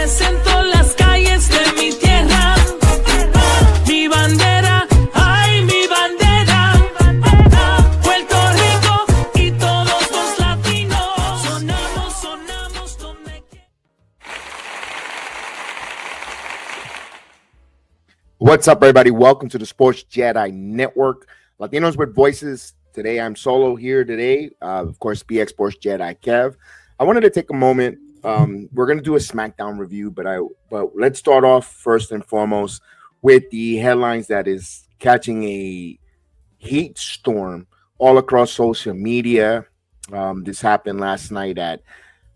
represento las calles de mi tierra. Mi bandera, ay, mi bandera. Puerto Rico y todos los latinos. Sonamos donde quiera. What's up, everybody? Welcome to the Sports Jedi Network. Latinos with Voices. Today, I'm solo here today. Of course, BX Sports Jedi Kev. I wanted to take a moment. We're going to do a SmackDown review, but let's start off first and foremost with the headlines that is catching a heat storm all across social media. This happened last night at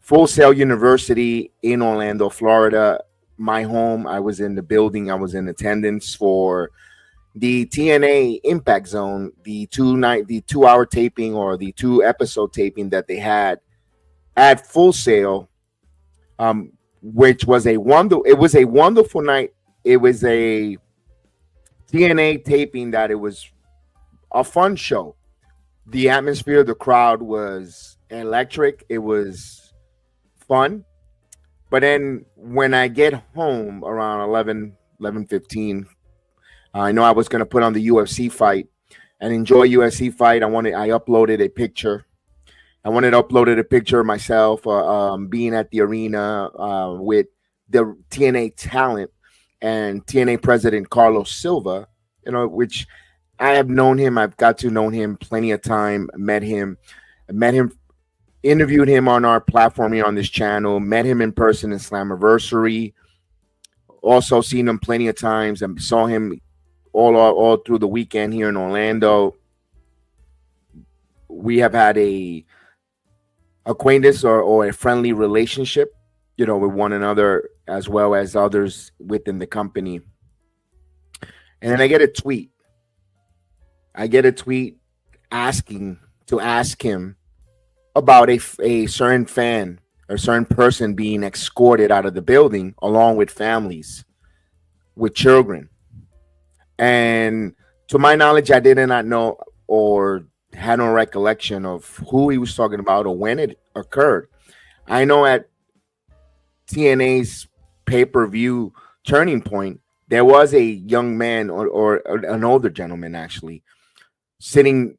Full Sail University in Orlando, Florida. My home. I was in the building. I was in attendance for the TNA Impact Zone, the 2-hour taping or the 2-episode taping that they had at Full Sail, which was a wonderful night. It was a TNA taping that it was a fun show. The atmosphere, the crowd was electric. It was fun. But then when I get home around 11:15, I know I was going to put on the UFC fight and enjoy UFC fight. I uploaded a picture. I wanted to upload a picture of myself being at the arena with the TNA talent and TNA president Carlos Silva, which I have known him. I've got to know him plenty of time. Met him, interviewed him on our platform here on this channel, met him in person in Slammiversary. Also seen him plenty of times and saw him all through the weekend here in Orlando. We have had a acquaintance or a friendly relationship, with one another as well as others within the company. And then I get a tweet. Asking to ask him about a certain fan or certain person being escorted out of the building along with families, with children. And to my knowledge, I did not know or had no recollection of who he was talking about or when it occurred. I know at TNA's pay-per-view turning point, there was a young man or an older gentleman actually sitting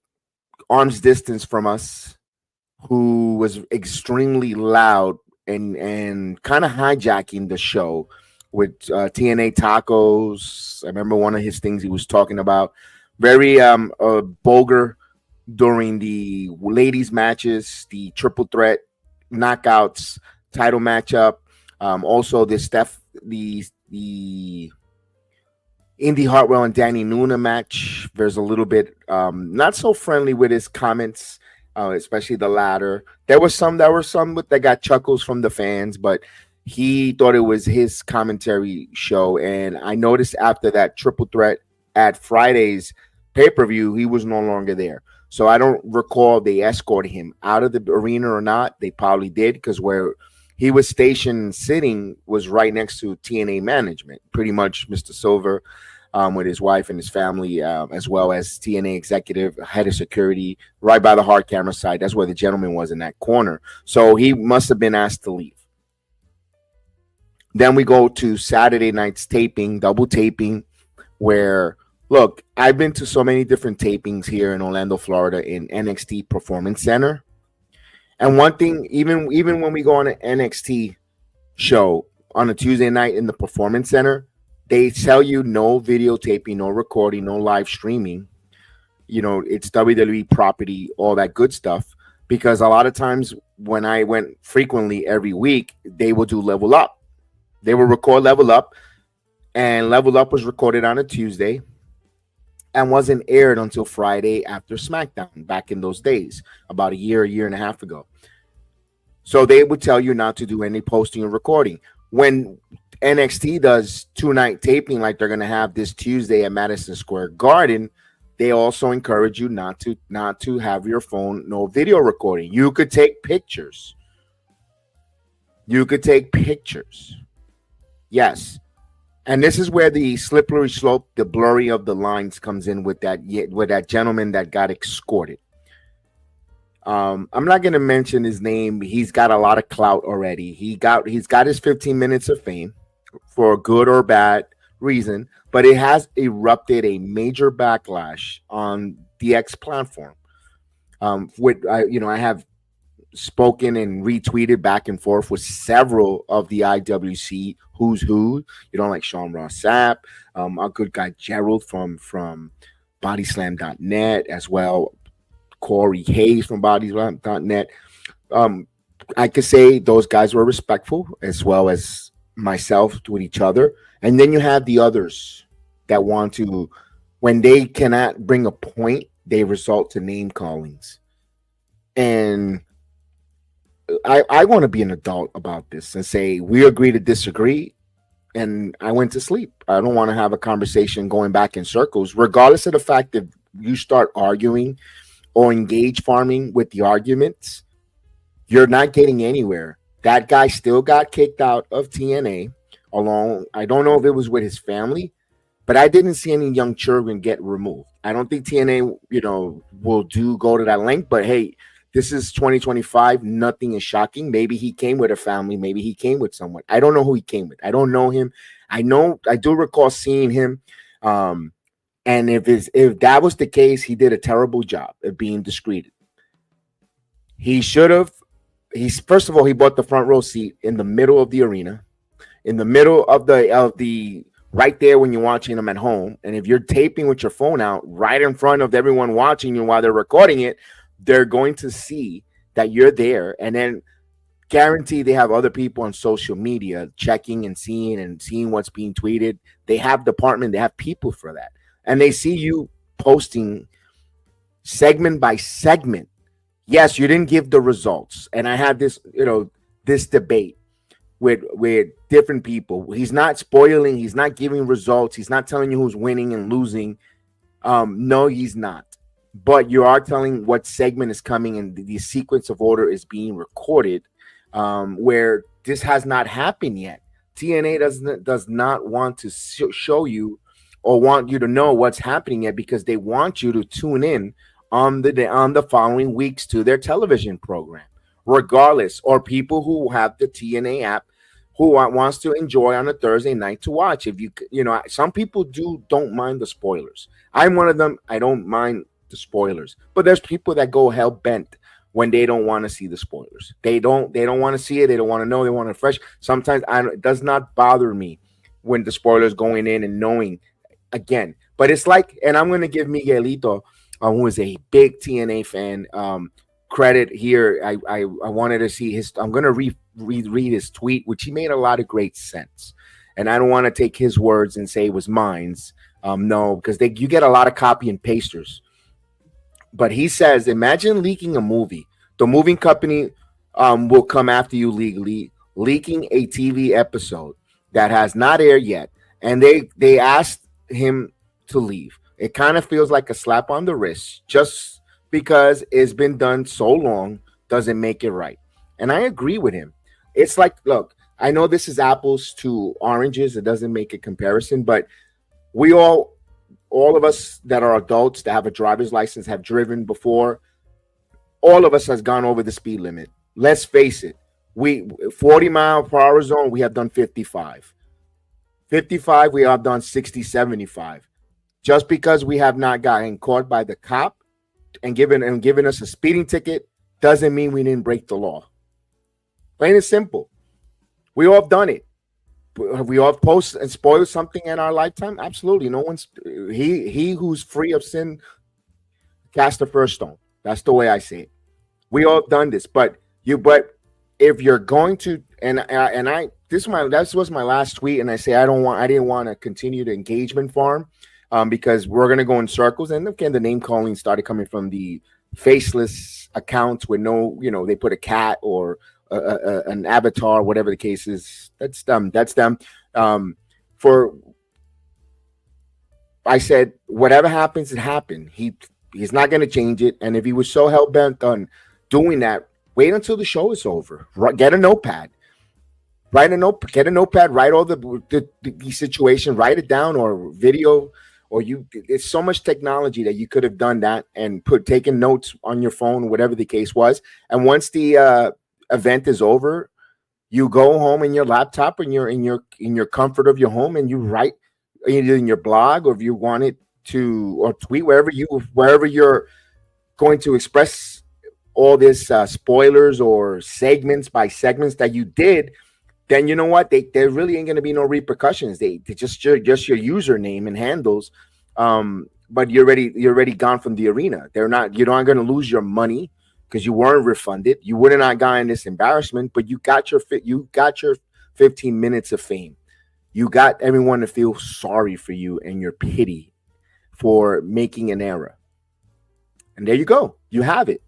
arm's distance from us who was extremely loud and kind of hijacking the show with TNA tacos. I remember one of his things he was talking about. Very vulgar during the ladies' matches, the triple threat knockouts, title matchup. Also, the Indy Hartwell and Danny Nuna match. There's a little bit not so friendly with his comments. Especially the latter. There were some that got chuckles from the fans, but he thought it was his commentary show. And I noticed after that triple threat at Friday's pay-per-view, he was no longer there. So I don't recall they escorted him out of the arena or not. They probably did, because where he was stationed sitting was right next to TNA management, pretty much Mr. Silver. With his wife and his family, as well as TNA executive, head of security, right by the hard camera side. That's where the gentleman was in that corner. So he must have been asked to leave. Then we go to Saturday night's taping, double taping, where, look, I've been to so many different tapings here in Orlando, Florida, in NXT Performance Center. And one thing, even when we go on an NXT show on a Tuesday night in the Performance Center, they tell you no videotaping, no recording, no live streaming. It's WWE property, all that good stuff. Because a lot of times when I went frequently every week, they will do Level Up. They will record Level Up. And Level Up was recorded on a Tuesday and wasn't aired until Friday after SmackDown back in those days, about a year and a half ago. So they would tell you not to do any posting or recording. When NXT does 2-night taping like they're going to have this Tuesday at Madison Square Garden, they also encourage you not to have your phone, no video recording. You could take pictures. Yes. And this is where the slippery slope, the blurry of the lines comes in with that gentleman that got escorted. I'm not going to mention his name. He's got a lot of clout already. He's got his 15 minutes of fame for good or bad reason, but it has erupted a major backlash on the X platform. I have spoken and retweeted back and forth with several of the IWC who's who. You don't like Sean Ross Sapp, our good guy Gerald from bodyslam.net as well. Corey Hayes from bodyslam.net. I could say those guys were respectful as well as myself to each other. And then you have the others that want to, when they cannot bring a point, they resort to name callings. And I want to be an adult about this and say, we agree to disagree. And I went to sleep. I don't want to have a conversation going back in circles, regardless of the fact that you start arguing or engage farming with the arguments, you're not getting anywhere. That guy still got kicked out of TNA along. I don't know if it was with his family, but I didn't see any young children get removed. I don't think TNA, will go to that length, but hey, this is 2025. Nothing is shocking. Maybe he came with a family. Maybe he came with someone. I don't know who he came with. I don't know him. I do recall seeing him. And if that was the case, he did a terrible job of being discreet. He should have. First of all, he bought the front row seat in the middle of the arena, in the middle of the right there when you're watching them at home. And if you're taping with your phone out right in front of everyone watching you while they're recording it, they're going to see that you're there. And then guarantee they have other people on social media checking and seeing what's being tweeted. They have department. They have people for that. And they see you posting segment by segment. Yes, you didn't give the results. And I had this debate with different people. He's not spoiling. He's not giving results. He's not telling you who's winning and losing. No, he's not. But you are telling what segment is coming, and the sequence of order is being recorded, where this has not happened yet. TNA does not want to show you or want you to know what's happening yet, because they want you to tune in on the following weeks to their television program, regardless, or people who have the TNA app who wants to enjoy on a Thursday night to watch. If some people don't mind the spoilers. I'm one of them. I don't mind the spoilers, but there's people that go hell bent when they don't want to see the spoilers. They don't want to see it. They don't want to know. They want it fresh. Sometimes it does not bother me when the spoilers going in and knowing again, but it's like, and I'm going to give Miguelito, who is a big TNA fan, credit here. I wanted to see his. I'm going to read his tweet, which he made a lot of great sense, and I don't want to take his words and say it was mine's. No, because you get a lot of copy and pasters. But he says, imagine leaking a movie. The moving company will come after you legally, leaking a TV episode that has not aired yet, and they asked him to leave. It kind of feels like a slap on the wrist. Just because it's been done so long doesn't make it right. And I agree with him. It's like, look, I know this is apples to oranges. It doesn't make a comparison, but we all of us that are adults that have a driver's license have driven before. All of us has gone over the speed limit. Let's face it. 40 mile per hour zone, we have done 55. 55, we have done 60, 75. Just because we have not gotten caught by the cop and given us a speeding ticket doesn't mean we didn't break the law. Plain and simple. We all have done it. Have we all post and spoiled something in our lifetime? Absolutely. No one's he who's free of sin cast the first stone. That's the way I say it. We all have done this, but if you're going to, this was my last tweet, and I say I didn't want to continue the engagement farm, because we're gonna go in circles, and again the name calling started coming from the faceless accounts with no, they put a cat or an avatar, whatever the case is. That's them. I said, whatever happens, it happened. He's not going to change it. And if he was so hell bent on doing that, wait until the show is over. Get a notepad. Get a notepad. Write all the situation. Write it down, or video, or it's so much technology that you could have done that and taken notes on your phone, whatever the case was. And once the event is over, you go home in your laptop and you're in your comfort of your home, and you write either in your blog, or if you want it to, or tweet wherever you're going to express all this spoilers or segments by segments that you did. Then you know what, there really ain't going to be no repercussions. They just your username and handles, but you're already gone from the arena. You're not going to lose your money because you weren't refunded. You would have not gotten this embarrassment, but you got your 15 minutes of fame. You got everyone to feel sorry for you and your pity for making an error. And there you go. You have it.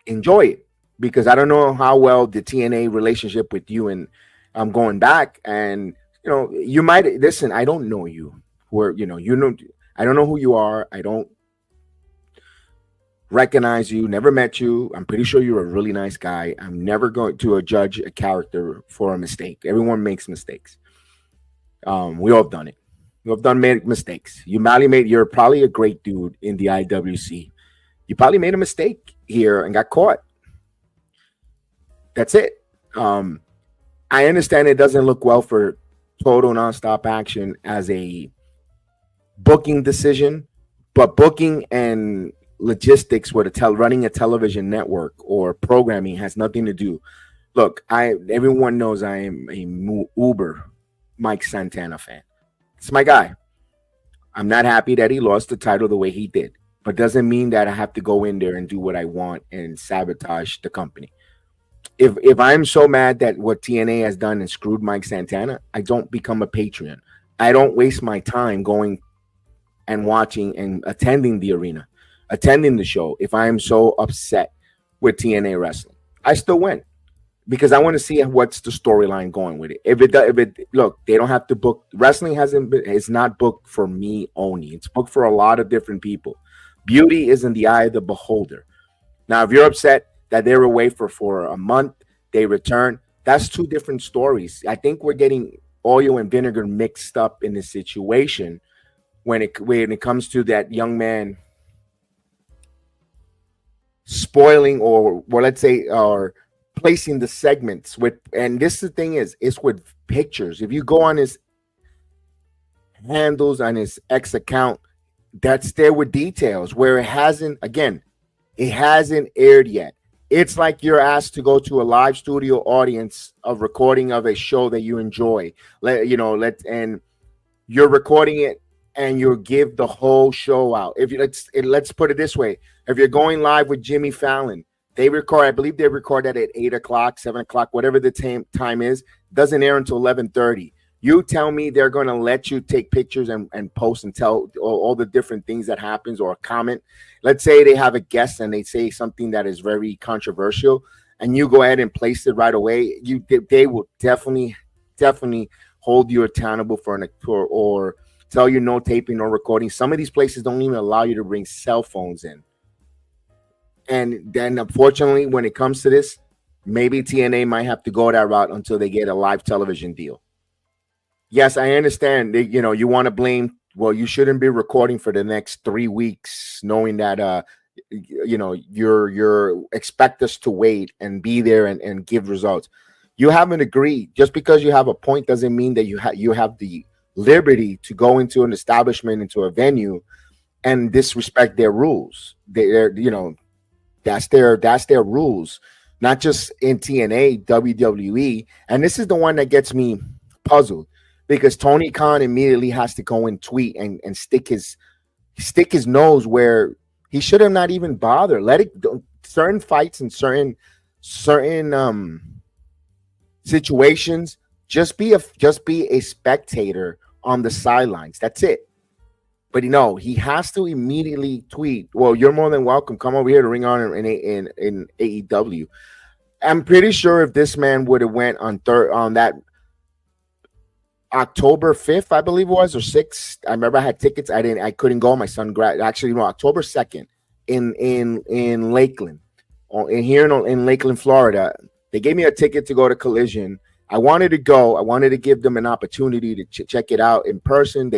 Enjoy it. Because I don't know how well the TNA relationship with you and I'm going back, and you might listen. I don't know you. I don't know who you are. I don't recognize you. Never met you. I'm pretty sure you're a really nice guy. I'm never going to judge a character for a mistake. Everyone makes mistakes. We all have done it. We have made mistakes. You're probably a great dude in the IWC. You probably made a mistake here and got caught. That's it. I understand it doesn't look well for Total Nonstop Action as a booking decision, but booking and logistics with running a television network or programming has nothing to do. Look, everyone knows I am a uber Mike Santana fan. It's my guy. I'm not happy that he lost the title the way he did, but doesn't mean that I have to go in there and do what I want and sabotage the company. If I'm so mad that what TNA has done and screwed Mike Santana, I don't become a Patreon. I don't waste my time going and watching and attending the arena, attending the show. If I am so upset with TNA wrestling, I still went because I want to see what's the storyline going with it. If it look, they don't have to book. Wrestling it's not booked for me only. It's booked for a lot of different people. Beauty is in the eye of the beholder. Now, if you're upset that they were away for a month, they return, that's two different stories. I think we're getting oil and vinegar mixed up in this situation when it comes to that young man spoiling or let's say or placing the segments with, and this the thing is, it's with pictures. If you go on his handles on his X account, that's there with details where it hasn't aired yet. It's like you're asked to go to a live studio audience of recording of a show that you enjoy. And you're recording it and you give the whole show out. Let's put it this way. If you're going live with Jimmy Fallon, I believe they record that at 8 o'clock, 7 o'clock, whatever the time is, doesn't air until 11:30. You tell me they're going to let you take pictures and post and tell all the different things that happens or comment. Let's say they have a guest and they say something that is very controversial and you go ahead and place it right away. They will definitely hold you accountable or tell you no taping, no recording. Some of these places don't even allow you to bring cell phones in. And then unfortunately, when it comes to this, maybe TNA might have to go that route until they get a live television deal. Yes, I understand that, you want to blame. Well, you shouldn't be recording for the next 3 weeks, knowing that you're expect us to wait and be there and give results. You haven't agreed. Just because you have a point doesn't mean that you have the liberty to go into an establishment, into a venue, and disrespect their rules. That's their rules, not just in TNA, WWE. And this is the one that gets me puzzled. Because Tony Khan immediately has to go and tweet and stick his nose where he should have not even bothered. Let it certain fights and certain situations. Just be a spectator on the sidelines. That's it. But he has to immediately tweet. Well, you're more than welcome. Come over here to Ring Honor in AEW. I'm pretty sure if this man would have went on that October 5th, I believe it was, or 6th. I remember I had tickets. I couldn't go. My son October 2nd in Lakeland, in Lakeland, Florida. They gave me a ticket to go to Collision, I wanted to go. I wanted to give them an opportunity to check it out in person.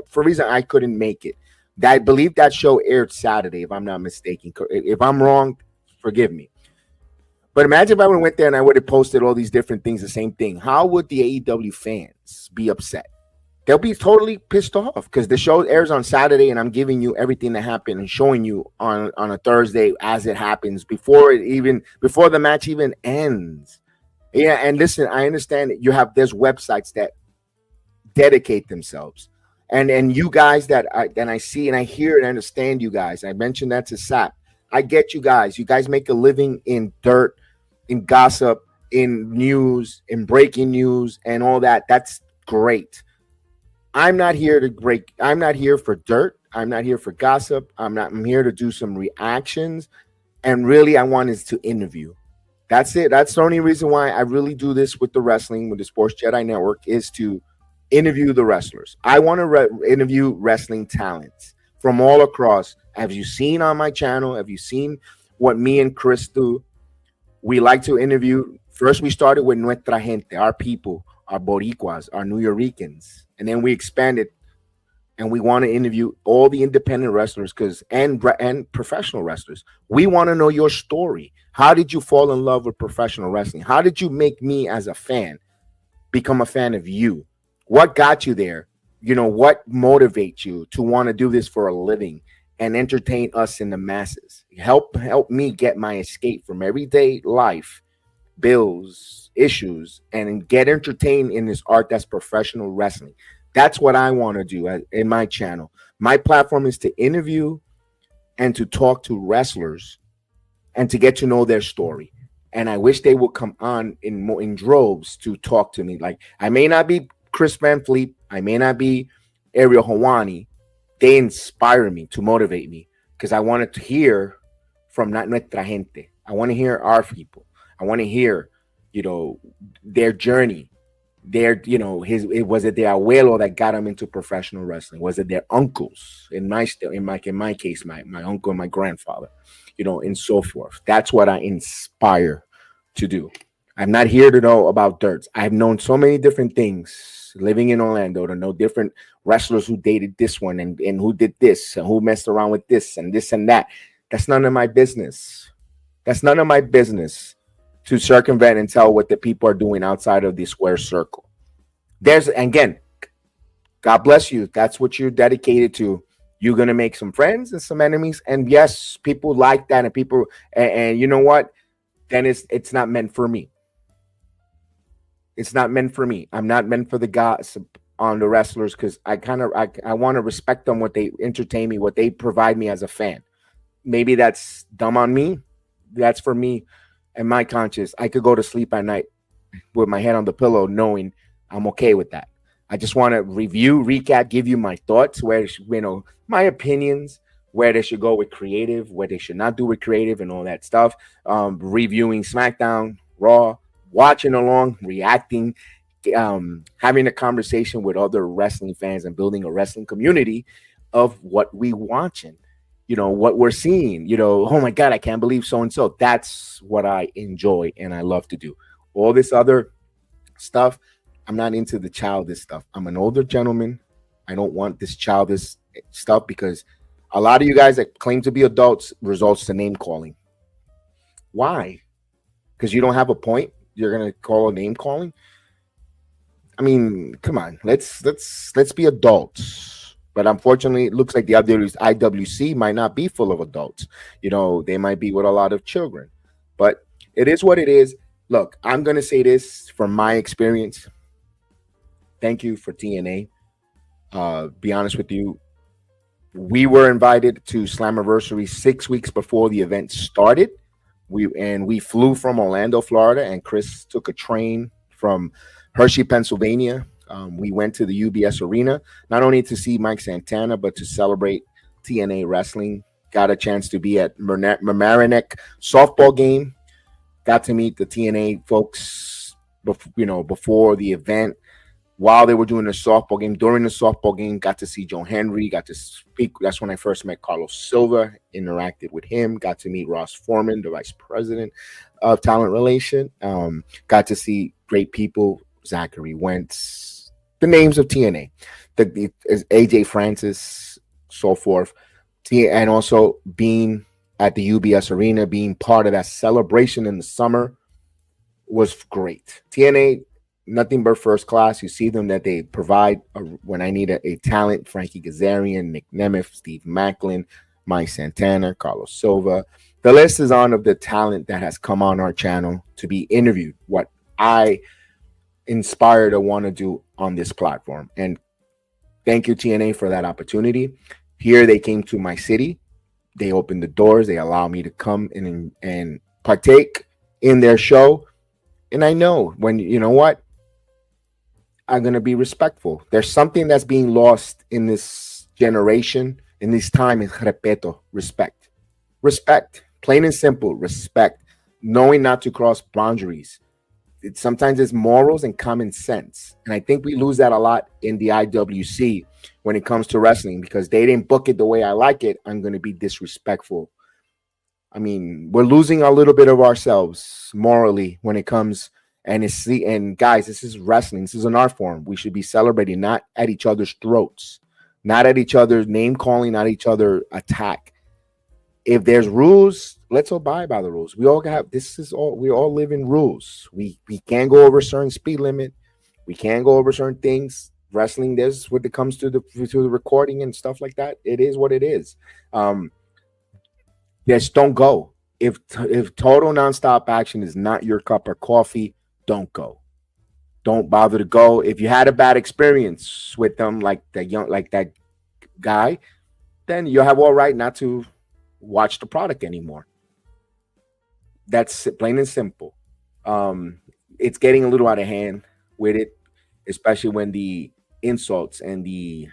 For a reason I couldn't make it. I believe that show aired Saturday, if I'm not mistaken. If I'm wrong, forgive me. But imagine if I would have went there and I would have posted all these different things, the same thing. How would the AEW fans be upset? They'll be totally pissed off because the show airs on Saturday and I'm giving you everything that happened and showing you on a Thursday as it happens before the match even ends. Yeah, and listen, I understand that there's websites that dedicate themselves. And you guys that I see and I hear and understand you guys. I mentioned that to Sap. I get you guys. You guys make a living in dirt, in gossip, in news, in breaking news, and all that. That's great. I'm not here for dirt. I'm not here for gossip. I'm here to do some reactions. And really, I want is to interview. That's it. That's the only reason why I really do this with the Sports Jedi Network, is to interview the wrestlers. I want to interview wrestling talents from all across. Have you seen on my channel? Have you seen what me and Chris do? We like to interview. First, we started with nuestra gente, our people, our Boricuas, our New Yorkers. And then we expanded and we want to interview all the independent wrestlers and professional wrestlers. We want to know your story. How did you fall in love with professional wrestling? How did you make me as a fan become a fan of you? What got you there? What motivates you to want to do this for a living and entertain us in the masses? Help me get my escape from everyday life, bills, issues, and get entertained in this art that's professional wrestling. That's what I want to do in my channel. My platform is to interview and to talk to wrestlers and to get to know their story. And I wish they would come on in droves to talk to me. Like, I may not be Chris Van Fleet, I may not be Ariel Hawani. They inspire me to motivate me because I wanted to hear from not nuestra gente. I want to hear our people. I want to hear, their journey. Was it their abuelo that got him into professional wrestling? Was it their uncles? In my case, my uncle and my grandfather, and so forth. That's what I inspire to do. I'm not here to know about dirt. I've known so many different things living in Orlando to know different wrestlers who dated this one and who did this and who messed around with this and that. That's none of my business. That's none of my business to circumvent and tell what the people are doing outside of the square circle. Again, God bless you. That's what you're dedicated to. You're going to make some friends and some enemies. And yes, people like that. And you know what? Then it's not meant for me. It's not meant for me. I'm not meant for the gossip on the wrestlers because I want to respect them, what they entertain me, what they provide me as a fan. Maybe that's dumb on me. That's for me and my conscience. I could go to sleep at night with my head on the pillow knowing I'm okay with that. I just want to review, recap, give you my thoughts, my opinions, where they should go with creative, where they should not do with creative and all that stuff. Reviewing SmackDown, Raw, watching along, reacting, having a conversation with other wrestling fans and building a wrestling community of what we watching, what we're seeing, oh my God, I can't believe so-and-so. That's what I enjoy and I love to do. All this other stuff, I'm not into the childish stuff. I'm an older gentleman. I don't want this childish stuff because a lot of you guys that claim to be adults results to name calling. Why? Because you don't have a point. You're gonna call a name calling. I mean, come on. Let's be adults. But unfortunately, it looks like the IWC might not be full of adults. They might be with a lot of children. But it is what it is. Look, I'm gonna say this from my experience. Thank you for TNA. Be honest with you. We were invited to Slammiversary 6 weeks before the event started. We flew from Orlando, Florida, and Chris took a train from Hershey, Pennsylvania. We went to the UBS Arena, not only to see Mike Santana, but to celebrate TNA wrestling. Got a chance to be at Mamaroneck softball game. Got to meet the TNA folks, before the event. While they were doing the softball game, during the softball game, got to see Joe Henry, got to speak. That's when I first met Carlos Silva, interacted with him, got to meet Ross Foreman, the vice president of talent relation. Got to see, great people, Zachary Wentz, the names of TNA, the AJ Francis, so forth, and also being at the UBS Arena, being part of that celebration in the summer was great. TNA, nothing but first class. You see them that they provide when I need a talent: Frankie Kazarian, Nick Nemeth, Steve Macklin, Mike Santana, Carlos Silva. The list is on of the talent that has come on our channel to be interviewed. What I inspired to want to do on this platform, and thank you TNA for that opportunity. Here they came to my city. They opened the doors. They allowed me to come in and partake in their show. And I know when, you know what, I'm going to be respectful. There's something that's being lost in this generation, in this time, is respeto, respect. Respect, plain and simple, respect. Knowing not to cross boundaries. Sometimes it's morals and common sense. And I think we lose that a lot in the IWC when it comes to wrestling, because they didn't book it the way I like it. I'm going to be disrespectful. I mean, we're losing a little bit of ourselves morally when it comes, and guys, this is wrestling. This is an art form. We should be celebrating, not at each other's throats, not at each other's name calling, not each other attack. If there's rules, let's abide by the rules. We all live in rules. We can't go over a certain speed limit. We can't go over certain things. Wrestling, there's when it comes to the recording and stuff like that, it is what it is. Just don't go. If total nonstop action is not your cup of coffee, don't go. Don't bother to go. If you had a bad experience with them, like that guy, then you have all right not to watch the product anymore. That's plain and simple. It's getting a little out of hand with it, especially when the insults and the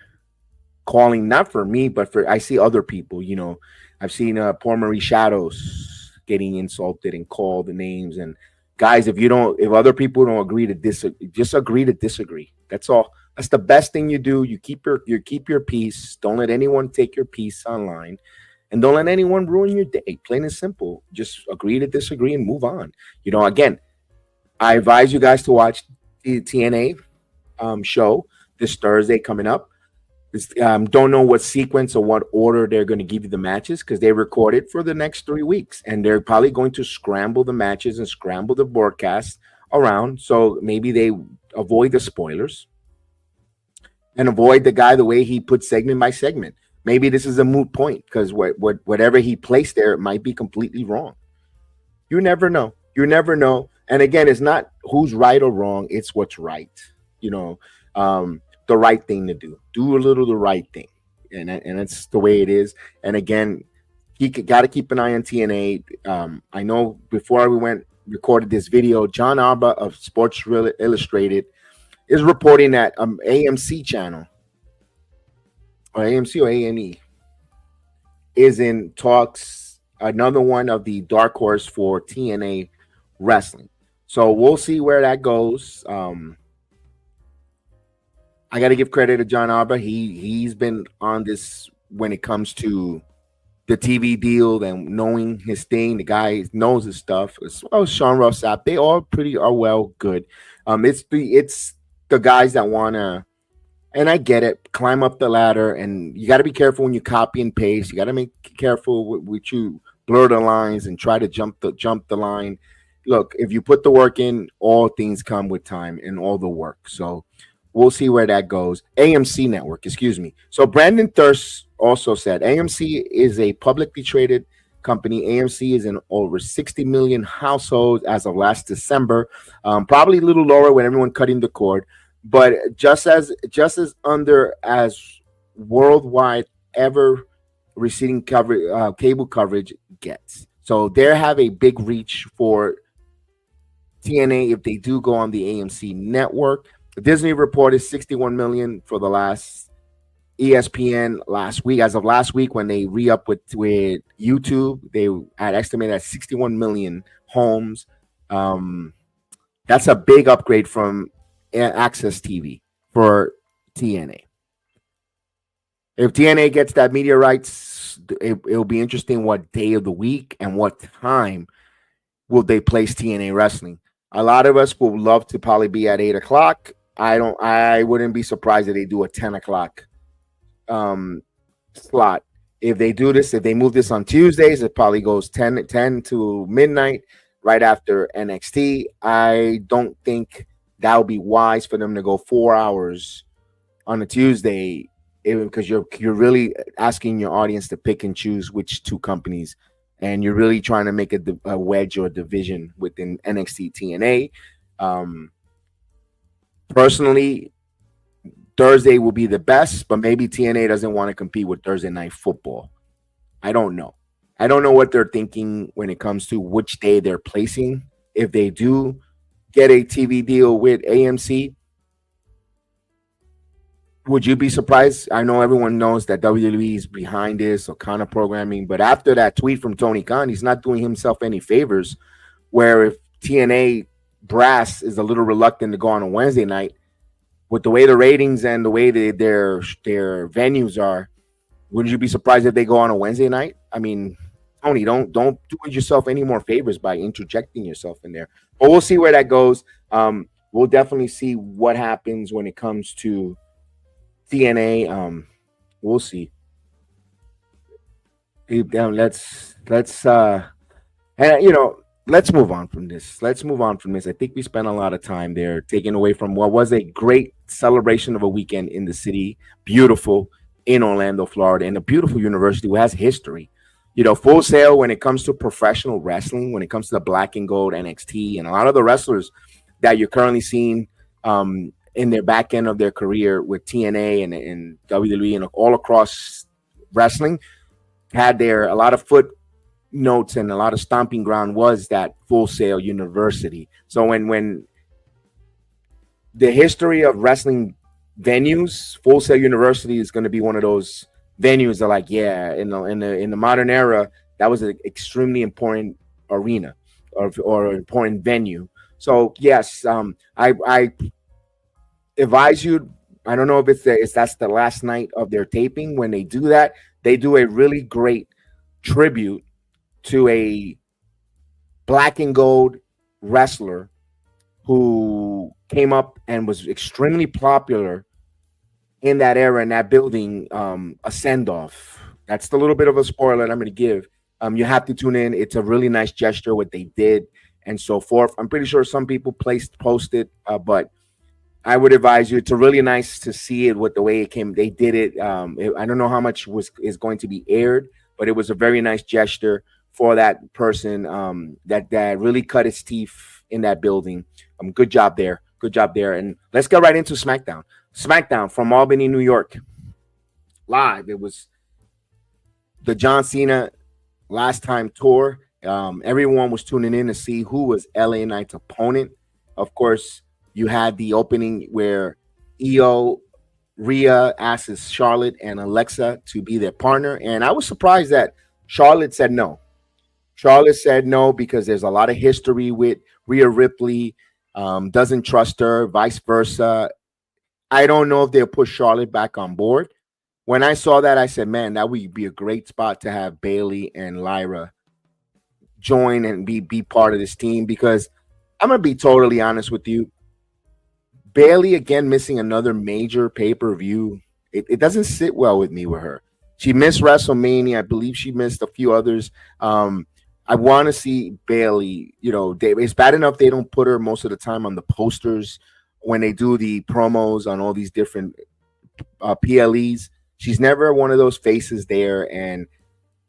calling, not for me, but for I see other people. You know, I've seen poor Marie Shadows getting insulted and called the names. And guys, if other people don't agree to disagree, just agree to disagree. That's all. That's the best thing you do. You keep your peace. Don't let anyone take your peace online. And don't let anyone ruin your day. Plain and simple. Just agree to disagree and move on. You know, again, I advise you guys to watch the TNA show this Thursday coming up. Don't know what sequence or what order they're going to give you the matches, because they record it for the next 3 weeks. And they're probably going to scramble the matches and scramble the broadcast around. So maybe they avoid the spoilers and avoid the guy the way he put segment by segment. Maybe this is a moot point, because whatever he placed there, it might be completely wrong. You never know. You never know. And again, it's not who's right or wrong. It's what's right. You know, the right thing to do. Do a little the right thing. And that's the way it is. And again, you got to keep an eye on TNA. I know before we recorded this video, John Alba of Sports Illustrated is reporting that AMC channel, or AMC or AME, is in talks, another one of the dark horse for TNA wrestling. So we'll see where that goes. I got to give credit to John Alba. He's been on this when it comes to the TV deal and knowing his thing. The guy knows his stuff. As well as Sean Ross Sapp. They all are well good. It's the guys that want to, and I get it, climb up the ladder, and you got to be careful when you copy and paste. You got to be careful with you blur the lines and try to jump the line. Look, if you put the work in, all things come with time and all the work. So we'll see where that goes. AMC Network, excuse me. So Brandon Thirst also said AMC is a publicly traded company. AMC is in over 60 million households as of last December. Probably a little lower with everyone cutting the cord. But just as under as worldwide ever receiving cable coverage gets. So they have a big reach for TNA if they do go on the AMC network. The Disney reported 61 million for the last ESPN last week. As of last week, when they re-up with YouTube, they had estimated at 61 million homes. That's a big upgrade from Access TV for TNA. If TNA gets that media rights, it'll be interesting what day of the week and what time will they place TNA wrestling. A lot of us will love to probably be at 8 o'clock. I wouldn't be surprised if they do a 10 o'clock um, slot. If they do this, if they move this on Tuesdays, it probably goes 10 to midnight right after NXT. I don't think that would be wise for them to go 4 hours on a Tuesday, even because you're really asking your audience to pick and choose which two companies, and you're really trying to make a wedge or a division within NXT TNA. Um, Personally, Thursday will be the best, but maybe TNA doesn't want to compete with Thursday Night Football. I don't know. I don't know what they're thinking when it comes to which day they're placing. If they do get a TV deal with AMC, would you be surprised? I know everyone knows that WWE is behind this or kind of programming, but after that tweet from Tony Khan, he's not doing himself any favors. Where if TNA brass is a little reluctant to go on a Wednesday night, with the way the ratings and the way their venues are, wouldn't you be surprised if they go on a Wednesday night? I mean, Tony, don't do yourself any more favors by interjecting yourself in there. But we'll see where that goes. We'll definitely see what happens when it comes to TNA. We'll see. Let's and let's move on from this. Let's move on from this. I think we spent a lot of time there taking away from what was a great celebration of a weekend in the city, beautiful in Orlando, Florida, and a beautiful university who has history. Full Sail when it comes to professional wrestling, when it comes to the black and gold NXT, and a lot of the wrestlers that you're currently seeing in their back end of their career with TNA and WWE and all across wrestling had a lot of footnotes and a lot of stomping ground was that Full Sail University. So when the history of wrestling venues, Full Sail University is going to be one of those venues that, like, yeah, in the modern era, that was an extremely important arena or important venue. So yes, I advise you. I don't know if that's the last night of their taping. When they do that, they do a really great tribute to a black and gold wrestler who came up and was extremely popular in that era, in that building, a send-off. That's the little bit of a spoiler that I'm going to give. You have to tune in. It's a really nice gesture, what they did, and so forth. I'm pretty sure some people posted, but I would advise you. It's really nice to see it with the way it came. They did it. I don't know how much is going to be aired, but it was a very nice gesture for that person that really cut his teeth in that building. Good job there. Good job there. And let's get right into SmackDown. SmackDown from Albany, New York. Live. It was the John Cena last time tour. Everyone was tuning in to see who was LA Knight's opponent. Of course, you had the opening where Rhea asks Charlotte and Alexa to be their partner. And I was surprised that Charlotte said no. Charlotte said no because there's a lot of history with Rhea Ripley, doesn't trust her, vice versa. I don't know if they'll push Charlotte back on board. When I saw that, I said, man, that would be a great spot to have Bayley and Lyra join and be part of this team, because I'm going to be totally honest with you. Bayley, again, missing another major pay-per-view. It doesn't sit well with me with her. She missed WrestleMania. I believe she missed a few others. I want to see Bayley. It's bad enough they don't put her most of the time on the posters when they do the promos on all these different PLEs. She's never one of those faces there. And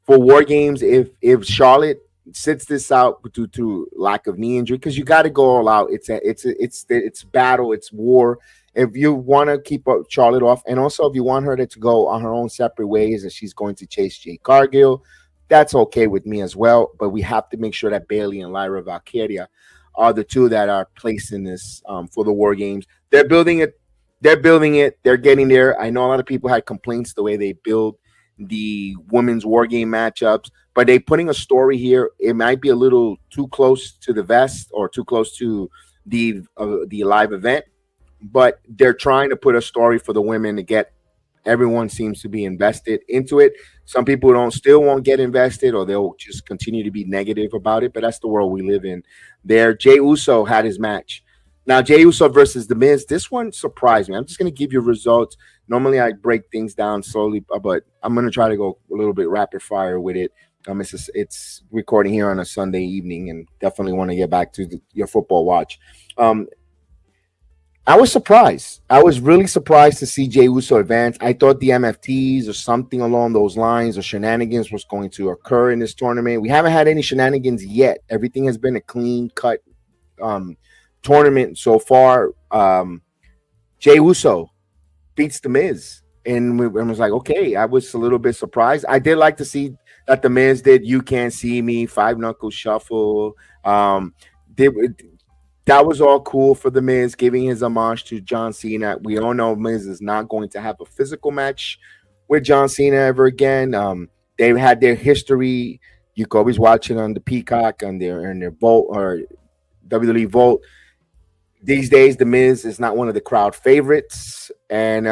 for War Games, if Charlotte sits this out due to lack of knee injury, because you got to go all out. It's battle, it's war. If you want to keep Charlotte off, and also if you want her to go on her own separate ways, and she's going to chase Jade Cargill, that's okay with me as well. But we have to make sure that Bayley and Lyra Valkyria are the two that are placed in this for the War Games. They're building it. They're getting there. I know a lot of people had complaints the way they build the women's War Game matchups, but they putting a story here. It might be a little too close to the vest or too close to the live event, but they're trying to put a story for the women to get everyone seems to be invested into it. Some people won't get invested, or they'll just continue to be negative about it. But that's the world we live in. There, Jey Uso had his match. Now, Jey Uso versus The Miz. This one surprised me. I'm just going to give you results. Normally, I break things down slowly, but I'm going to try to go a little bit rapid fire with it. It's recording here on a Sunday evening, and definitely want to get back to your football watch. I was surprised. I was really surprised to see Jey Uso advance. I thought the MFTs or something along those lines or shenanigans was going to occur in this tournament. We haven't had any shenanigans yet. Everything has been a clean cut tournament so far. Jey Uso beats The Miz, and I was like, okay. I was a little bit surprised. I did like to see that The Miz did "You Can't See Me" 5-knuckle shuffle. That was all cool for The Miz, giving his homage to John Cena. We all know Miz is not going to have a physical match with John Cena ever again. They've had their history. You can always watch it on the Peacock on their Volt or WWE Volt. These days, The Miz is not one of the crowd favorites. And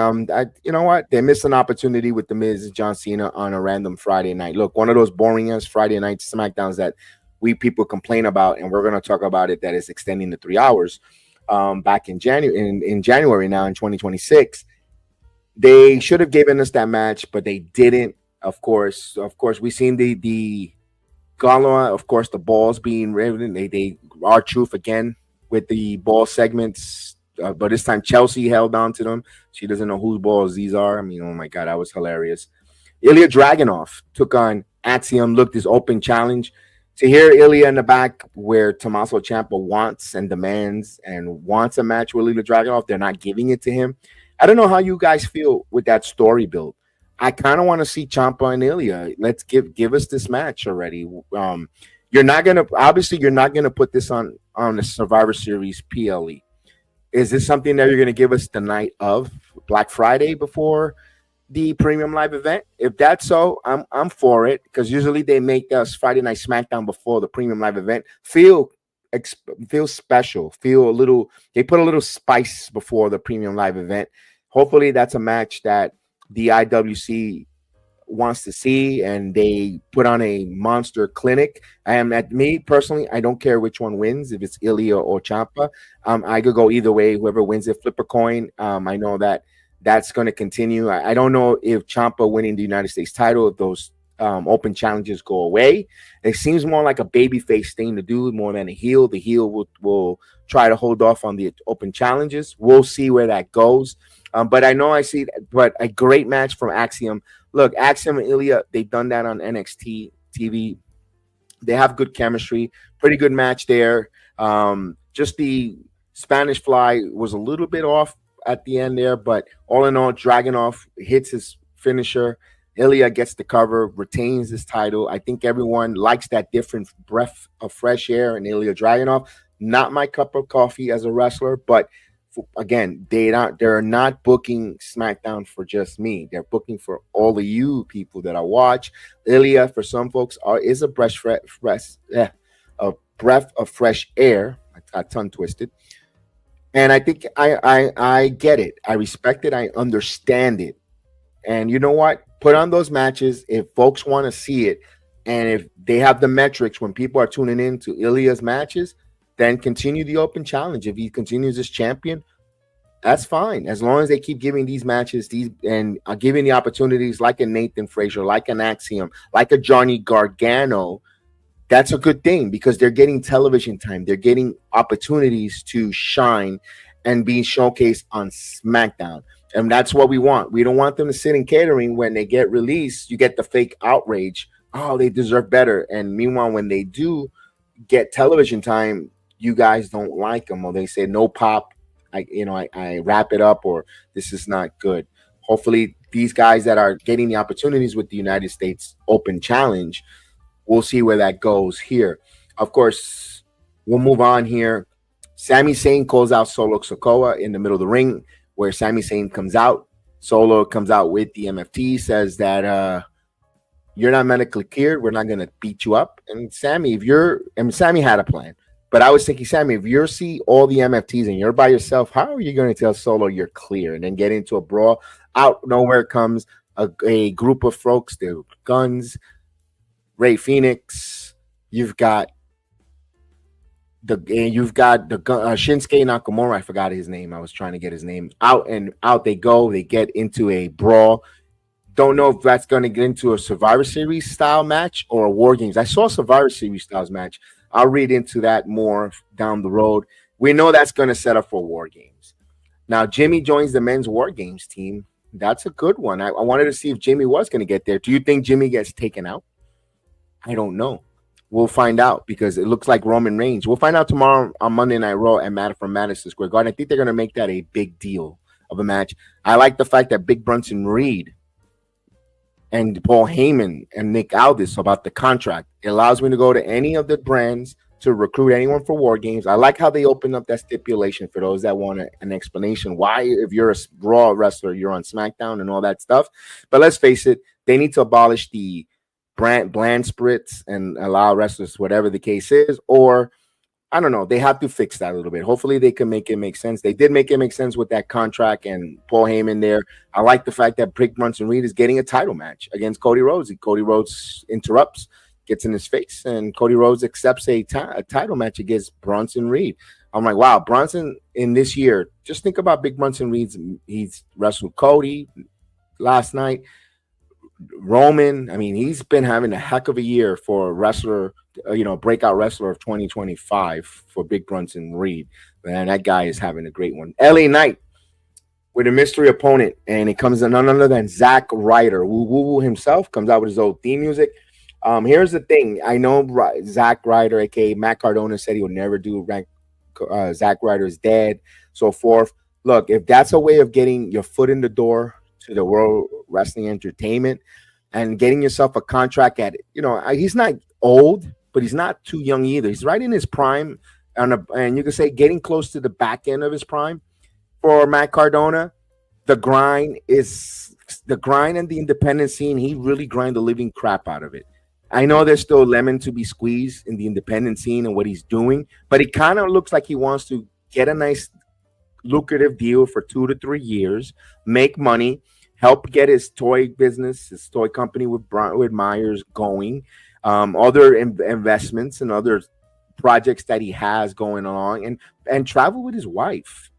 you know what? They missed an opportunity with The Miz and John Cena on a random Friday night. Look, one of those boring ass Friday night SmackDowns that we people complain about, and we're going to talk about it, that is extending to 3 hours. Back in January now in 2026, they should have given us that match, but they didn't. Of course, we seen the gala, of course, the balls being riven. They are truth again with the ball segments, but this time Chelsea held on to them. She doesn't know whose balls these are. I mean, oh my god, that was hilarious. Ilya Dragunov took on Axiom, looked his open challenge. To hear Ilya in the back where Tommaso Ciampa wants and demands and wants a match with Ilya Dragunov, they're not giving it to him. I don't know how you guys feel with that story build. I kind of want to see Ciampa and Ilya. Let's give us this match already. You're not gonna put this on the Survivor Series PLE. Is this something that you're gonna give us the night of Black Friday before the premium live event? If that's so, I'm for it, because usually they make us Friday Night SmackDown before the premium live event feel special, they put a little spice before the premium live event. Hopefully that's a match that the IWC wants to see, and they put on a monster clinic. Me personally, I don't care which one wins, if it's Ilya or Ciampa. I could go either way. Whoever wins it, flip a coin. I know that's going to continue. I don't know if Ciampa winning the United States title, if those open challenges go away. It seems more like a babyface thing to do more than a heel. The heel will try to hold off on the open challenges. We'll see where that goes. But I see but a great match from Axiom. Look, Axiom and Ilya, they've done that on NXT TV. They have good chemistry. Pretty good match there. Just the Spanish Fly was a little bit off at the end there, but all in all, Dragunov hits his finisher. Ilya gets the cover, retains his title. I think everyone likes that different breath of fresh air in Ilya Dragunov. Not my cup of coffee as a wrestler, but again, they're not booking SmackDown for just me. They're booking for all of you people that I watch. Ilya, for some folks, is a breath of fresh air. I tongue twisted. And I think I get it. I respect it. I understand it. And you know what? Put on those matches if folks want to see it. And if they have the metrics when people are tuning in to Ilya's matches, then continue the open challenge. If he continues as champion, that's fine. As long as they keep giving these matches, and are giving the opportunities like a Nathan Frazier, like an Axiom, like a Johnny Gargano, that's a good thing, because they're getting television time. They're getting opportunities to shine and be showcased on SmackDown. And that's what we want. We don't want them to sit in catering. When they get released, you get the fake outrage. Oh, they deserve better. And meanwhile, when they do get television time, you guys don't like them, or they say no pop. I wrap it up, or this is not good. Hopefully, these guys that are getting the opportunities with the United States Open Challenge, we'll see where that goes here. Of course, we'll move on here. Sami Zayn calls out Solo Sikoa in the middle of the ring, where Sami Zayn comes out. Solo comes out with the MFT, says that you're not medically cleared. We're not going to beat you up. And Sami had a plan. But I was thinking, Sammy, if you see all the MFTs and you're by yourself, how are you going to tell Solo you're clear and then get into a brawl? Out nowhere comes a group of folks, the guns, Ray Phoenix. You've got the Shinsuke Nakamura. I forgot his name. I was trying to get his name. Out and out they go. They get into a brawl. Don't know if that's going to get into a Survivor Series style match or a War Games. I saw a Survivor Series styles match. I'll read into that more down the road. We know that's going to set up for War Games. Now, Jimmy joins the men's War Games team. That's a good one. I wanted to see if Jimmy was going to get there. Do you think Jimmy gets taken out? I don't know. We'll find out because it looks like Roman Reigns. We'll find out tomorrow on Monday Night Raw from Madison Square Garden. I think they're going to make that a big deal of a match. I like the fact that Big Bronson Reed and Paul Heyman and Nick Aldis about the contract. It allows me to go to any of the brands to recruit anyone for War Games. I like how they open up that stipulation for those that want an explanation why, if you're a Raw wrestler, you're on SmackDown and all that stuff. But let's face it, they need to abolish the bland splits and allow wrestlers, whatever the case is, or I don't know. They have to fix that a little bit. Hopefully they can make it make sense. They did make it make sense with that contract and Paul Heyman there. I like the fact that Big Bronson Reed is getting a title match against Cody Rhodes. Cody Rhodes interrupts, gets in his face, and Cody Rhodes accepts a title match against Bronson Reed. I'm like, wow, Bronson in this year, just think about Big Bronson Reed. He's wrestled Cody last night. Roman, I mean, he's been having a heck of a year for a wrestler, breakout wrestler of 2025 for Big Bronson Reed. Man, that guy is having a great one. LA Knight with a mystery opponent, and it comes in none other than Zack Ryder. Woo Woo himself comes out with his old theme music. Here's the thing. I know Zack Ryder, aka Matt Cardona, said he would never do Zack Ryder's dead, so forth. Look, if that's a way of getting your foot in the door to the World Wrestling Entertainment and getting yourself a contract at, he's not old, but he's not too young either. He's right in his prime, and you can say getting close to the back end of his prime. For Matt Cardona, the grind and the independent scene, he really grind the living crap out of it. I know there's still lemon to be squeezed in the independent scene and what he's doing, but it kind of looks like he wants to get a nice lucrative deal for 2 to 3 years, make money, help get his toy business, his toy company with Myers going, other investments and other projects that he has going on, and travel with his wife.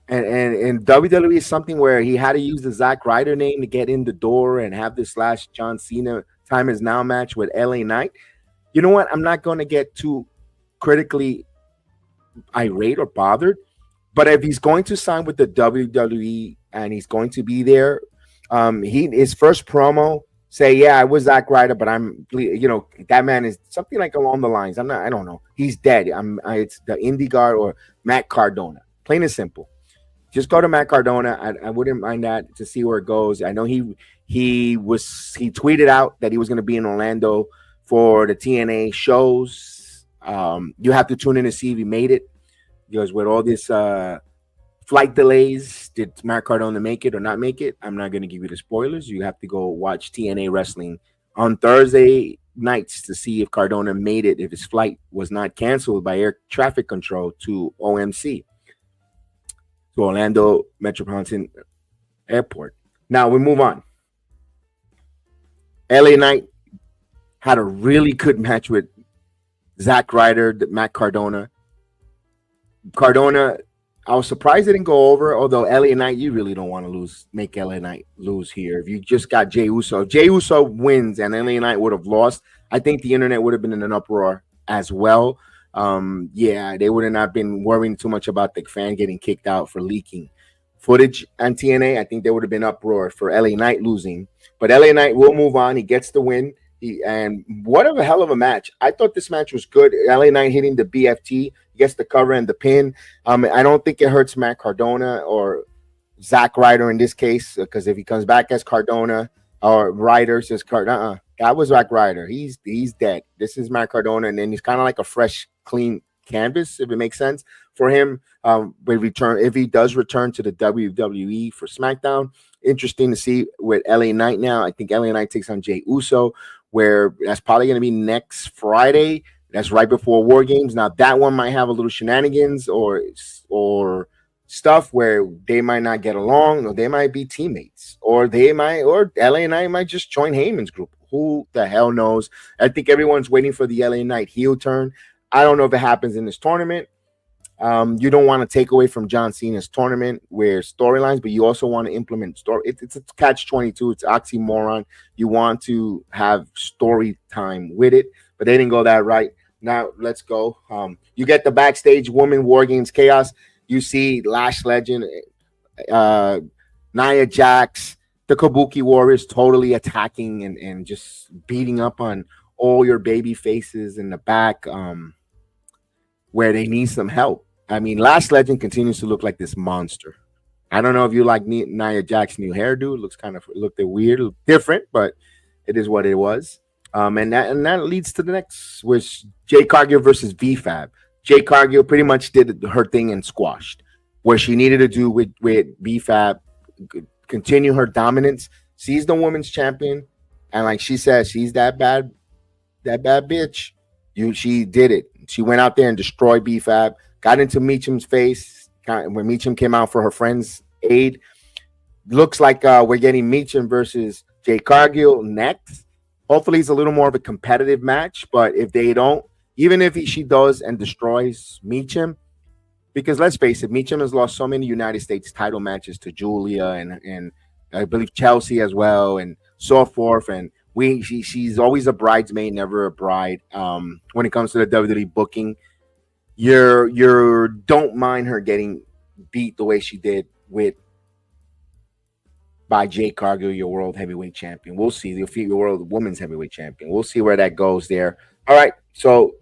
And WWE is something where he had to use the Zack Ryder name to get in the door and have this / John Cena Time Is Now match with LA Knight. You know what? I'm not going to get too critically irate or bothered. But if he's going to sign with the WWE and he's going to be there, his first promo say, "Yeah, I was Zack Ryder, but that man is something like along the lines. I don't know. He's dead. It's the Indie Guard or Matt Cardona. Plain and simple. Just go to Matt Cardona. I wouldn't mind that to see where it goes. I know he tweeted out that he was going to be in Orlando for the TNA shows. You have to tune in to see if he made it. Because with all this flight delays, did Matt Cardona make it or not make it? I'm not going to give you the spoilers. You have to go watch TNA Wrestling on Thursday nights to see if Cardona made it, if his flight was not canceled by air traffic control to OMC, to Orlando Metropolitan Airport. Now we move on. LA Knight had a really good match with Zack Ryder, Matt Cardona. I was surprised it didn't go over, although LA Knight, you really don't want to make LA Knight lose here. If you just got Jey Uso, if Jey Uso wins and LA Knight would have lost, I think the internet would have been in an uproar as well. They would have not been worrying too much about the fan getting kicked out for leaking footage on TNA. I think there would have been uproar for LA Knight losing, but LA Knight will move on. He gets the win. And what a hell of a match. I thought this match was good. LA Knight hitting the BFT. He gets the cover and the pin. I don't think it hurts Matt Cardona or Zack Ryder in this case, because if he comes back as Cardona or Ryder says that was Zack Ryder. He's dead. This is Matt Cardona, and then he's kind of like a fresh, clean canvas, if it makes sense for him. If he does return to the WWE for SmackDown, interesting to see with LA Knight now. I think LA Knight takes on Jey Uso, where that's probably going to be next Friday. That's right before War Games. Now that one might have a little shenanigans or stuff where they might not get along, or they might be teammates, or LA Knight might just join Heyman's group. Who the hell knows? I think everyone's waiting for the LA Knight heel turn. I don't know if it happens in this tournament. You don't want to take away from John Cena's tournament where storylines, but you also want to implement story. It's a catch-22. It's oxymoron. You want to have story time with it, but they didn't go that right. Now let's go. You get the backstage woman War Games chaos. You see Lash Legend, Nia Jax, the Kabuki Warriors totally attacking and just beating up on all your baby faces in the back where they need some help. I mean, Lash Legend continues to look like this monster. I don't know if you like Nia Jax's new hairdo. It looks looked weird, different, but it is what it was. And that leads to the next, which Jade Cargill versus VFAB. Jade Cargill pretty much did her thing and squashed where she needed to do with VFAB, continue her dominance. She's the women's champion, and like she said, she's that bad bitch. She did it. She went out there and destroyed BFAB, got into Meacham's face when Meacham came out for her friend's aid. Looks like we're getting Meacham versus Jade Cargill next. Hopefully it's a little more of a competitive match, but if they don't, even if she does and destroys Meacham, because let's face it, Meacham has lost so many United States title matches to Julia and I believe Chelsea as well and so forth, and she's always a bridesmaid, never a bride. When it comes to the WWE booking, you don't mind her getting beat the way she did by Jade Cargill, your world heavyweight champion. We'll see. Your world women's heavyweight champion. We'll see where that goes there. All right. So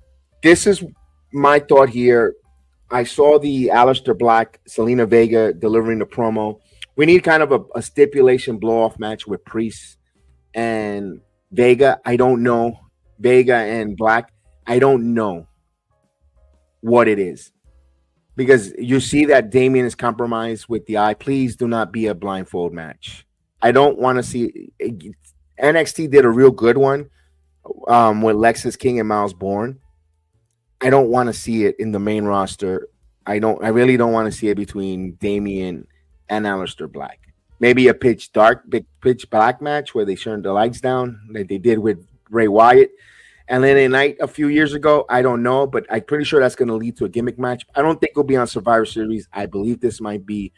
this is my thought here. I saw the Aleister Black, Selena Vega delivering the promo. We need kind of a stipulation blow-off match with Priest and Vega. I don't know. Vega and Black. I don't know what it is. Because you see that Damien is compromised with the eye. Please do not be a blindfold match. I don't want to see. NXT did a real good one with Lexis King and Miles Bourne. I don't want to see it in the main roster. I really don't want to see it between Damien and Aleister Black. Maybe a pitch black match where they turned the lights down like they did with Bray Wyatt and LA Knight a few years ago. I don't know, but I'm pretty sure that's going to lead to a gimmick match. I don't think it'll be on Survivor Series. I believe this might be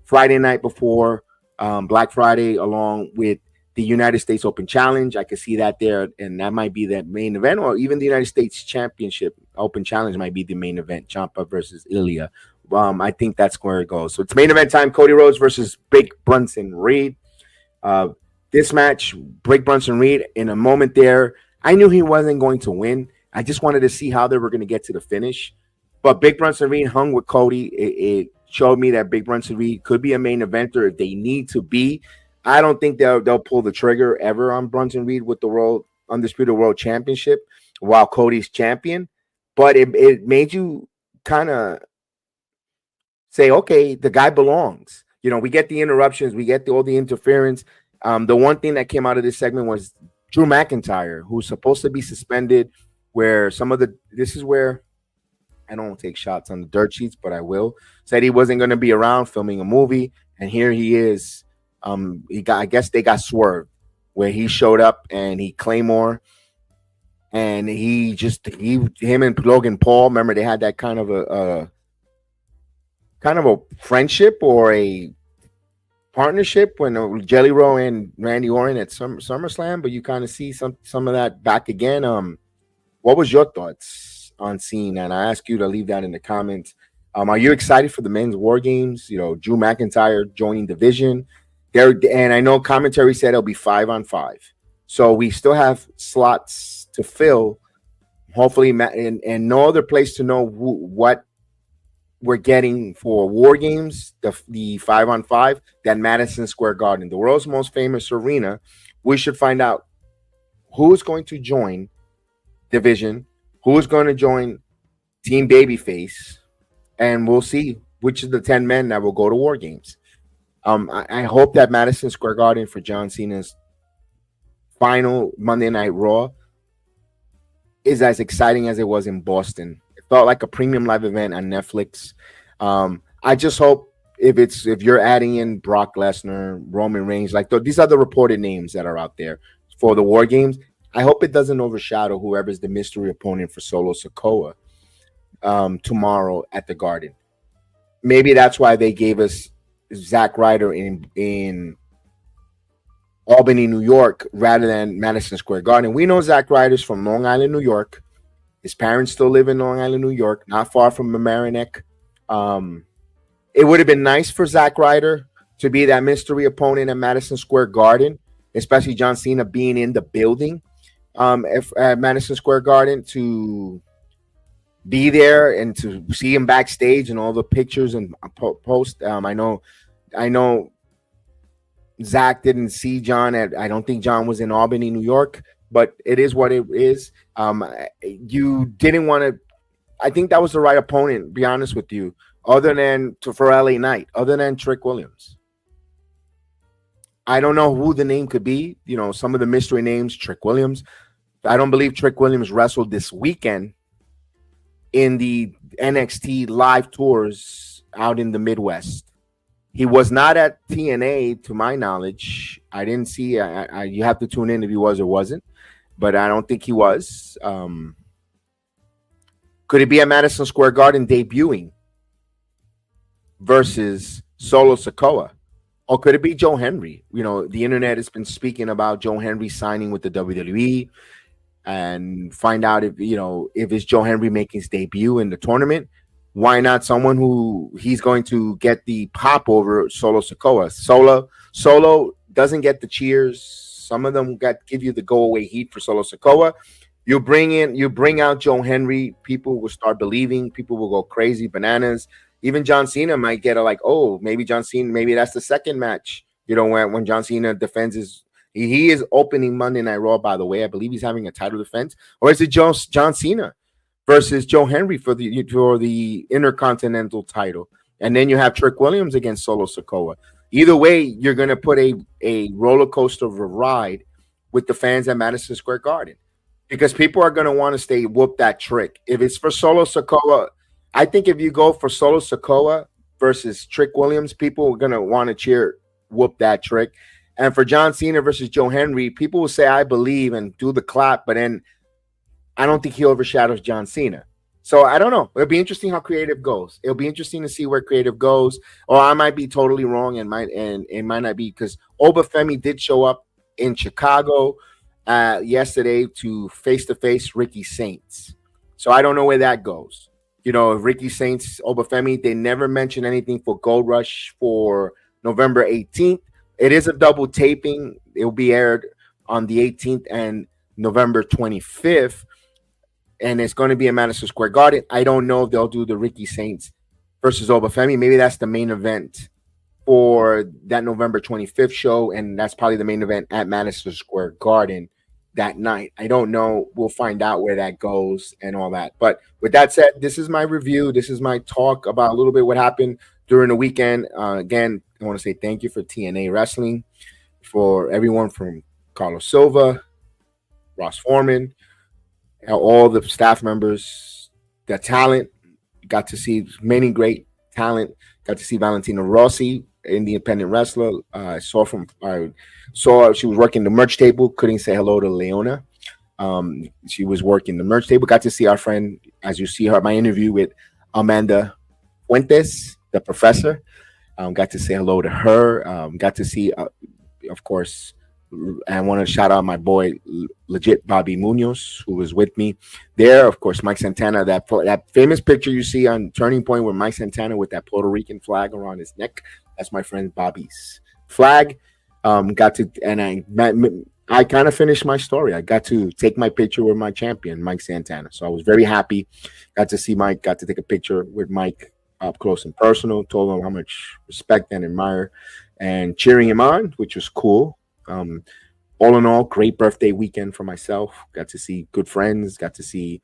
Friday night before Black Friday, along with the United States Open Challenge. I could see that there, and that might be that main event, or even the United States Championship Open Challenge might be the main event. Ciampa versus Ilya. I think that's where it goes. So it's main event time. Cody Rhodes versus Big Brunson Reed. This match, Big Brunson Reed, in a moment there, I knew he wasn't going to win. I just wanted to see how they were going to get to the finish. But Big Brunson Reed hung with Cody. It showed me that Big Brunson Reed could be a main eventer if they need to be. I don't think they'll pull the trigger ever on Brunson Reed with the Undisputed World Championship while Cody's champion. But it made you kind of say, okay, the guy belongs. You know, we get the interruptions, we get all the interference. The one thing that came out of this segment was Drew McIntyre, who's supposed to be suspended, where this is where I don't take shots on the dirt sheets, but I will. Said he wasn't going to be around filming a movie, and here he is. I guess they got swerved where he showed up and he Claymore, and him and Logan Paul. Remember, they had that kind of a friendship or a partnership when Jelly Roll and Randy Orton at SummerSlam, but you kind of see some of that back again. What was your thoughts on seeing that? And I ask you to leave that in the comments. Are you excited for the men's War Games? You know, Drew McIntyre joining division there, and I know commentary said it'll be 5-on-5, so we still have slots to fill. Hopefully, and no other place to know what we're getting for War Games, the 5-on-5, than Madison Square Garden, the world's most famous arena. We should find out who's going to join division, who's going to join Team Babyface, and we'll see which of the 10 men that will go to War Games. I hope that Madison Square Garden for John Cena's final Monday Night Raw is as exciting as it was in Boston. It felt like a premium live event on Netflix. I just hope if you're adding in Brock Lesnar, Roman Reigns, like these are the reported names that are out there for the War Games. I hope it doesn't overshadow whoever's the mystery opponent for Solo Sikoa tomorrow at the Garden. Maybe that's why they gave us Zack Ryder in Albany, New York, rather than Madison Square Garden. We know Zack Ryder's from Long Island, New York. His parents still live in Long Island, New York, not far from Mamaroneck. It would have been nice for Zack Ryder to be that mystery opponent at Madison Square Garden, especially John Cena being in the building at Madison Square Garden, to be there and to see him backstage and all the pictures and posts. I know Zach didn't see John I don't think John was in Albany, New York, but it is what it is. You didn't want to. I think that was the right opponent, be honest with you, other than for LA Knight, other than Trick Williams. I don't know who the name could be. You know, some of the mystery names, Trick Williams. I don't believe Trick Williams wrestled this weekend in the NXT live tours out in the Midwest. He was not at TNA, to my knowledge. I didn't see. You have to tune in if he was or wasn't, but I don't think he was. Could it be at Madison Square Garden debuting versus Solo Sikoa? Or could it be Joe Henry? You know, the internet has been speaking about Joe Henry signing with the WWE, and find out if it's Joe Henry making his debut in the tournament. Why not someone who he's going to get the pop over Solo Sikoa? Solo doesn't get the cheers. Some of them give you the go away heat for Solo Sikoa. You bring out Joe Henry, people will start believing, people will go crazy, bananas. Even John Cena might get maybe that's the second match. You know, when John Cena defends he is opening Monday Night Raw, by the way. I believe he's having a title defense. Or is it John Cena versus Joe Henry for the Intercontinental title? And then you have Trick Williams against Solo Sikoa. Either way, you're going to put a roller coaster of a ride with the fans at Madison Square Garden, because people are going to want to stay whoop that Trick. If it's for Solo Sikoa, I think if you go for Solo Sikoa versus Trick Williams, people are going to want to cheer whoop that Trick. And for John Cena versus Joe Henry, people will say, I believe, and do the clap, but then I don't think he overshadows John Cena. So I don't know. It'll be interesting how creative goes. It'll be interesting to see where creative goes. Or I might be totally wrong and it might not be, because Obafemi did show up in Chicago yesterday to face Ricky Saints. So I don't know where that goes. You know, Ricky Saints, Obafemi, they never mentioned anything for Gold Rush for November 18th. It is a double taping. It will be aired on the 18th and November 25th. And it's going to be in Madison Square Garden. I don't know if they'll do the Ricky Saints versus Obafemi. Maybe that's the main event for that November 25th show. And that's probably the main event at Madison Square Garden that night. I don't know. We'll find out where that goes and all that. But with that said, this is my review. This is my talk about a little bit what happened during the weekend. Again, I want to say thank you for TNA Wrestling, for everyone from Carlos Silva, Ross Foreman, all the staff members, the talent. Got to see many great talent. Got to see Valentina Rossi, independent wrestler. I saw she was working the merch table. Couldn't say hello to Leona. She was working the merch table. Got to see our friend, as you see her, my interview with Amanda Fuentes, the professor. Got to say hello to her. Got to see, of course, I want to shout out my boy, legit Bobby Munoz, who was with me there. Of course, Mike Santana, that famous picture you see on Turning Point with Mike Santana with that Puerto Rican flag around his neck. That's my friend Bobby's flag. I kind of finished my story. I got to take my picture with my champion, Mike Santana. So I was very happy. Got to see Mike, got to take a picture with Mike up close and personal, told him how much respect and admire and cheering him on, which was cool. All in all, great birthday weekend for myself. Got to see good friends, got to see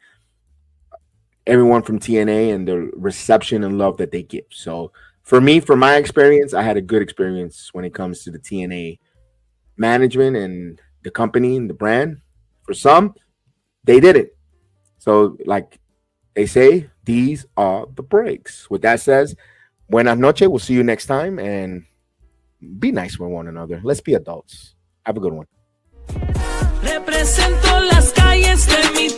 everyone from TNA and the reception and love that they give. So for me, from my experience, I had a good experience when it comes to the TNA management and the company and the brand. For some, they did it. So, like they say, these are the breaks. With that says, buenas noches. We'll see you next time, and be nice with one another. Let's be adults. Have a good one. Represento las calles de mi